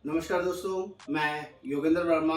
नमस्कार दोस्तों, मैं Yogendra Verma,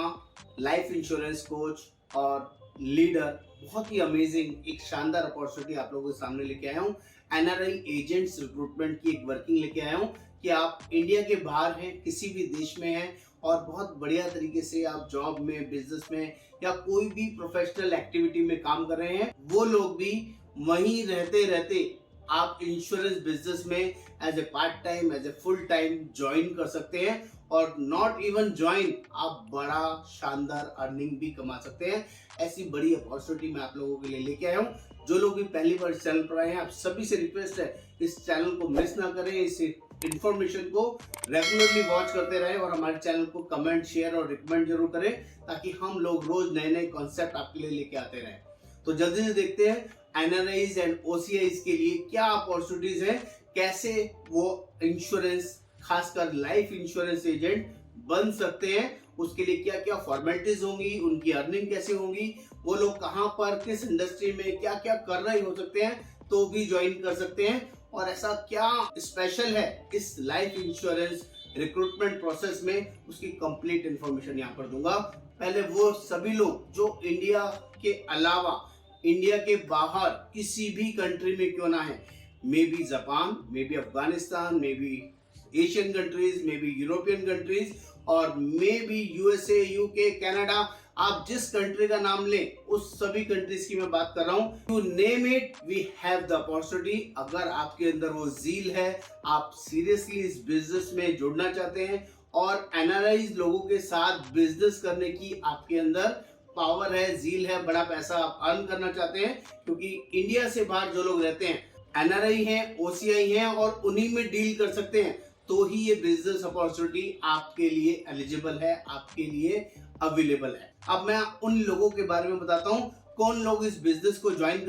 life insurance coach और लीडर। बहुत ही अमेजिंग एक शानदार अपॉर्चुनिटी आप लोगों के सामने लेके आया हूँ। एनआरआई एजेंट्स रिक्रूटमेंट की एक वर्किंग लेके आया हूँ कि आप इंडिया के बाहर हैं, किसी भी देश में हैं और बहुत बढ़िया तरीके से आप जॉब में, बिजनेस में या कोई भी प्रोफेशनल एक्टिविटी में काम कर रहे हैं, वो लोग भी वहीं रहते रहते आप इंश्योरेंस बिजनेस में as a part time, as a full time join कर सकते हैं और नॉट इवन ज्वाइन, आप बड़ा शानदार अर्निंग भी कमा सकते हैं। ऐसी बड़ी अपॉर्चुनिटी मैं आप लोगों के लिए लेके आया हूँ। जो लोग भी पहली बार इस चैनल पर आए हैं, आप सभी से रिक्वेस्ट है इस चैनल को मिस ना करें, इस इंफॉर्मेशन को रेगुलरली वॉच करते रहे और हमारे चैनल को कमेंट, शेयर और रिकमेंड जरूर करें ताकि हम लोग रोज नए नए कॉन्सेप्ट आपके लिए लेके आते रहें। तो जल्दी से देखते हैं एनआरआईज एंड ओसीआईज के लिए क्या अपॉर्चुनिटीज है, कैसे वो इंश्योरेंस, खासकर लाइफ इंश्योरेंस एजेंट बन सकते हैं, उसके लिए क्या क्या फॉर्मेलिटीज होंगी, उनकी अर्निंग कैसे होंगी, वो लोग कहां पर, किस इंडस्ट्री में क्या क्या कर रहे हो सकते हैं तो भी ज्वाइन कर सकते हैं और ऐसा क्या स्पेशल है इस लाइफ इंश्योरेंस रिक्रूटमेंट प्रोसेस में, उसकी कंप्लीट इंफॉर्मेशन यहाँ पर दूंगा। पहले वो सभी लोग जो इंडिया के अलावा, इंडिया के बाहर किसी भी कंट्री में क्यों ना है, may be Japan, may be Afghanistan, may be Asian countries, may be European countries और may be USA, UK, Canada, आप जिस कंट्री का नाम लें उस सभी कंट्रीज की मैं बात कर रहा हूं। To name it, we have the opportunity. अगर आपके अंदर वो जील है, आप सीरियसली इस बिजनेस में जुड़ना चाहते हैं और एनआरआईज लोगों के साथ बिजनेस करने की आपके अंदर पावर है, जील है, बड़ा पैसा आप अर्न करना चाहते हैं, क्योंकि इंडिया से बाहर जो लोग रहते हैं एनआरआई हैं, ओसीआई हैं और उन्हीं में डील कर सकते हैं, तो ही ये बिजनेस अपॉर्चुनिटी आपके लिए एलिजिबल है, आपके लिए अवेलेबल है। अब मैं उन लोगों के बारे में बताता हूं कौन लोग इस बिजनेस को ज्वाइन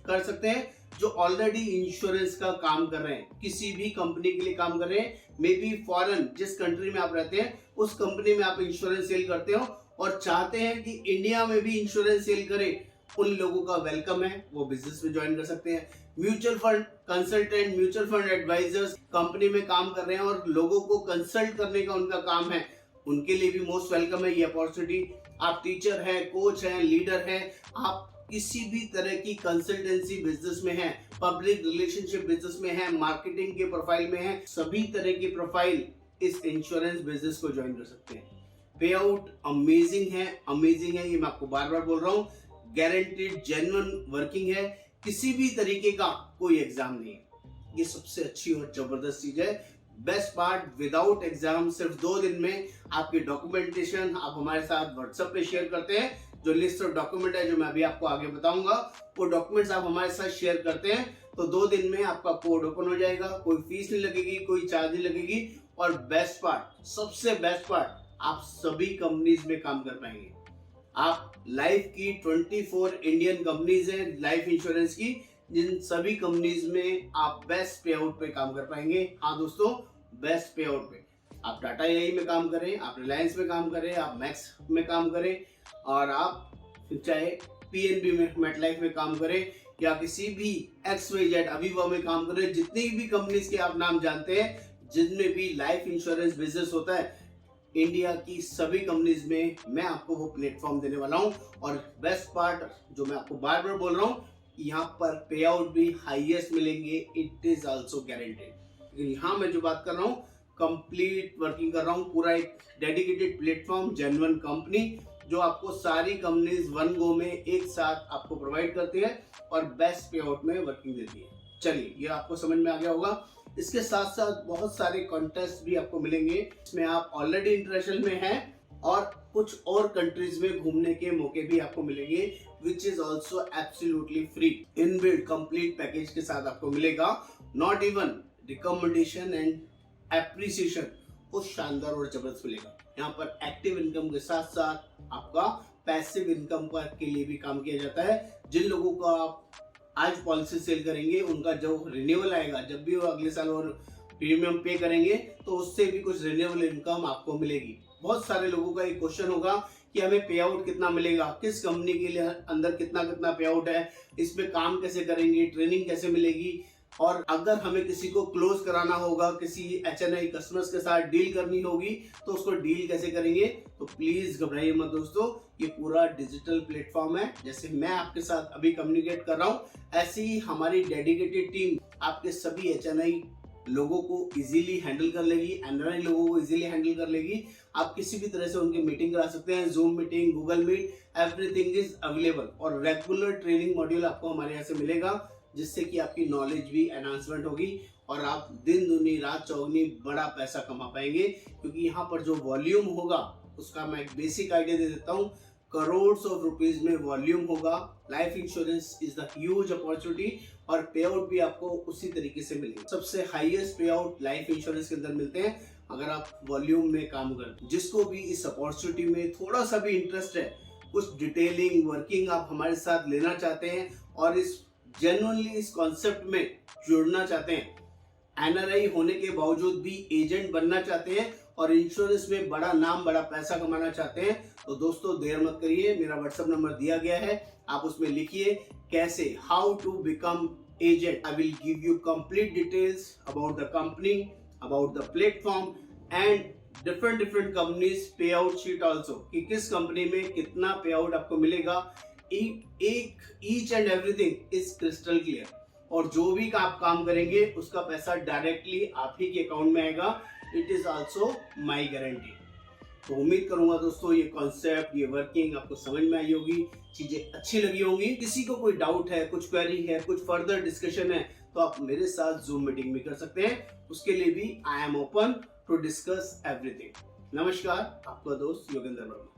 कर सकते हैं जो ऑलरेडी इंश्योरेंस का काम कर रहे हैं, किसी भी कंपनी के लिए काम कर रहे हैं, मे बी फॉरेन, जिस कंट्री में आप रहते हैं उस कंपनी में आप इंश्योरेंस सेल करते हो और चाहते हैं कि इंडिया में भी इंश्योरेंस सेल करें, उन लोगों का वेलकम है, वो बिजनेस में ज्वाइन कर सकते हैं। Mutual fund consultant, mutual fund advisers company में काम कर रहे हैं और लोगों को कंसल्ट करने का उनका काम है, उनके लिए भी मोस्ट वेलकम है ये अपॉर्चुनिटी। आप टीचर हैं, कोच हैं, लीडर हैं, आप किसी भी तरह की कंसल्टेंसी बिजनेस में हैं, पब्लिक रिलेशनशिप बिजनेस में हैं, मार्केटिंग के प्रोफाइल में हैं, सभी तरह की प्रोफाइल इस इंश्योरेंस बिजनेस को ज्वाइन कर सकते हैं। पे आउट अमेजिंग है, अमेजिंग है, ये मैं आपको बार बार बोल रहा हूँ। गारंटीड जेन्युइन वर्किंग है, किसी भी तरीके का कोई एग्जाम नहीं है, ये सबसे अच्छी और जबरदस्त चीज है। बेस्ट पार्ट, विदाउट एग्जाम, सिर्फ 2 दिन में आपकी डॉक्यूमेंटेशन आप हमारे साथ व्हाट्सएप पे शेयर करते हैं। जो लिस्ट ऑफ डॉक्यूमेंट है, जो मैं अभी आपको आगे बताऊंगा, वो डॉक्यूमेंट्स आप हमारे साथ शेयर करते हैं तो 2 दिन में आपका कोड ओपन हो जाएगा, कोई फीस नहीं लगेगी, कोई चार्ज नहीं लगेगी और बेस्ट पार्ट, सबसे बेस्ट पार्ट, आप सभी कंपनीज में काम कर पाएंगे। आप लाइफ की 24 इंडियन कंपनीज हैं लाइफ इंश्योरेंस की, जिन सभी कंपनीज में आप बेस्ट पे आउट पे काम कर पाएंगे। हाँ दोस्तों, बेस्ट पे आउट पे आप टाटा एआई में काम करें, आप रिलायंस में काम करें, आप मैक्स में काम करें और आप चाहे पीएनबी में, मेटलाइफ में काम करें या किसी भी XYZ अविवा में काम करें, जितनी भी कंपनीज के आप नाम जानते हैं जिनमें भी लाइफ इंश्योरेंस बिजनेस होता है, इंडिया की सभी कंपनीज में मैं आपको वो प्लेटफॉर्म देने वाला हूं। और बेस्ट पार्ट जो मैं आपको बार बार बोल रहा हूं, यहाँ पर पे आउट भी हाईएस्ट मिलेंगे, इट इज आल्सो गारंटेड। लेकिन यहाँ मैं जो बात कर रहा हूँ, कंप्लीट वर्किंग कर रहा हूँ, पूरा एक डेडिकेटेड प्लेटफॉर्म, जेन्युइन कंपनी जो आपको सारी कंपनीज वन गो में एक साथ आपको प्रोवाइड करती है और बेस्ट पे आउट में वर्किंग देती है। चलिए, ये आपको समझ में आ गया होगा। इसके साथ साथ बहुत सारे कॉन्टेस्ट भी आपको मिलेंगे, इसमें आप ऑलरेडी इंटरनेशनल में हैं और कुछ और कंट्रीज में घूमने के मौके भी आपको मिलेंगे, which is also absolutely free. Inbuilt complete package के साथ आपको मिलेगा, not even recommendation and appreciation, वो शानदार और जबरदस्त मिलेगा। यहाँ पर एक्टिव इनकम के साथ साथ आपका पैसिव इनकम के लिए भी काम किया जाता है। जिन लोगों का आप आज पॉलिसी सेल करेंगे, उनका जो रिन्यूअल आएगा, जब भी वो अगले साल और प्रीमियम पे करेंगे तो उससे भी कुछ रिन्यूअल इनकम आपको मिलेगी। बहुत सारे लोगों का एक क्वेश्चन होगा कि हमें पे आउट कितना मिलेगा, किस कंपनी के लिए अंदर कितना कितना पे आउट है, इसमें काम कैसे करेंगे, ट्रेनिंग कैसे मिलेगी, और अगर हमें किसी को क्लोज कराना होगा, किसी HNI कस्टमर्स के साथ डील करनी होगी, तो उसको डील कैसे करेंगे। तो प्लीज घबराइए मत दोस्तों, ये पूरा डिजिटल प्लेटफॉर्म है। जैसे मैं आपके साथ अभी कम्युनिकेट कर रहा हूँ, ऐसे ही हमारी डेडिकेटेड टीम आपके सभी HNI लोगों को इजीली हैंडल कर लेगी, NRI लोगों को इजीली हैंडल कर लेगी। आप किसी भी तरह से उनकी मीटिंग करा सकते हैं, Zoom meeting, Google Meet, everything is available. और रेगुलर ट्रेनिंग मॉड्यूल आपको हमारे यहाँ से मिलेगा, जिससे कि आपकी नॉलेज भी एनहांसमेंट होगी और आप दिन दुनी रात चौगनी बड़ा पैसा कमा पाएंगे। क्योंकि यहाँ पर जो वॉल्यूम होगा, उसका मैं एक बेसिक आइडिया दे देता हूँ। करोड्स ऑफ रुपीज में वॉल्यूम होगा। Life insurance is the huge opportunity और पे आउट भी आपको उसी तरीके से मिलेगा। सबसे हाईएस्ट पे आउट लाइफ इंश्योरेंस के अंदर मिलते हैं अगर आप वॉल्यूम में काम करते हैं। जिसको भी इस अपॉर्चुनिटी में थोड़ा सा भी इंटरेस्ट है, कुछ डिटेलिंग वर्किंग आप हमारे साथ लेना चाहते हैं और इस जेन्युइनली इस कॉन्सेप्ट में जुड़ना चाहते हैं, NRI होने के बावजूद भी एजेंट बनना चाहते हैं और इंश्योरेंस में बड़ा नाम बड़ा पैसा कमाना चाहते हैं, तो दोस्तों देर मत करिए। मेरा व्हाट्सएप नंबर दिया गया है, आप उसमें लिखिए कैसे, how to become agent. I will give you complete details about the company, about the platform and different companies payout sheet also, कि किस कंपनी में कितना पे आउट आपको मिलेगा। Each and everything is crystal clear. और जो भी आप काम करेंगे उसका पैसा डायरेक्टली आप ही के अकाउंट में आएगा। It is also my guarantee. तो उम्मीद करूंगा दोस्तों ये कॉन्सेप्ट, ये वर्किंग आपको समझ में आई होगी, चीजें अच्छी लगी होंगी। किसी को कोई डाउट है, कुछ क्वेरी है, कुछ फर्दर डिस्कशन है, तो आप मेरे साथ जूम मीटिंग भी कर सकते हैं। उसके लिए भी I am open to discuss everything. नमस्कार, आपका दोस्त योगेंद्र वर्मा।